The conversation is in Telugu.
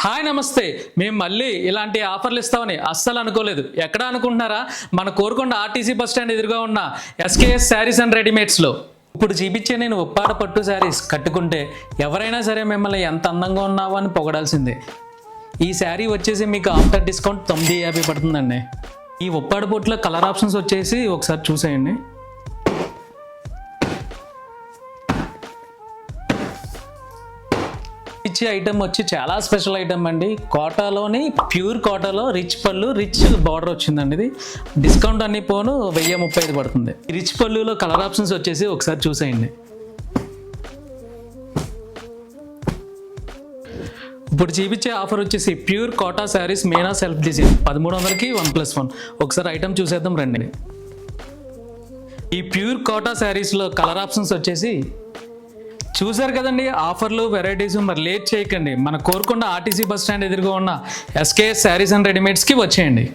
హాయ్ నమస్తే. మేము మళ్ళీ ఇలాంటి ఆఫర్లు ఇస్తామని అస్సలు అనుకోలేదు. ఎక్కడ అనుకుంటున్నారా? మన కోరుకొండ ఆర్టీసీ బస్ స్టాండ్ ఎదురుగా ఉన్న ఎస్కేఎస్ శారీస్ అండ్ రెడీమేడ్స్లో ఇప్పుడు చూపించే నేను ఉప్పాడ పట్టు శారీస్ కట్టుకుంటే ఎవరైనా సరే మిమ్మల్ని ఎంత అందంగా ఉన్నావో అని పొగడాల్సిందే. ఈ శారీ వచ్చేసి మీకు ఆఫ్టర్ డిస్కౌంట్ 950 పడుతుందండి. ఈ ఉప్పాడ పట్టులో కలర్ ఆప్షన్స్ వచ్చేసి ఒకసారి చూసేయండి. ఇచ్చే ఐటమ్ వచ్చి చాలా స్పెషల్ ఐటమ్ అండి. కోటాలోని ప్యూర్ కోటాలో రిచ్ పళ్ళు రిచ్ బార్డర్ వచ్చిందండి. ఇది డిస్కౌంట్ అన్ని పోను 1035 పడుతుంది. రిచ్ పళ్ళులో కలర్ ఆప్షన్స్ వచ్చేసి ఒకసారి చూసేయండి. ఇప్పుడు చూపించే ఆఫర్ వచ్చేసి ప్యూర్ కోటా శారీస్ మేనా సెల్ఫ్ డిజైన్ 1300కి 1+1. ఒకసారి ఐటమ్ చూసేద్దాం రండి. ఈ ప్యూర్ కోటా శారీస్లో కలర్ ఆప్షన్స్ వచ్చేసి చూసారు కదండి. ఆఫర్లు వెరైటీస్ మరి లేట్ చేయకండి. మన కోరుకొండ ఆర్టీసీ బస్ స్టాండ్ ఎదురుగా ఉన్న ఎస్కేఎస్ శారీస్ అండ్ రెడీమేడ్స్కి వచ్చేయండి.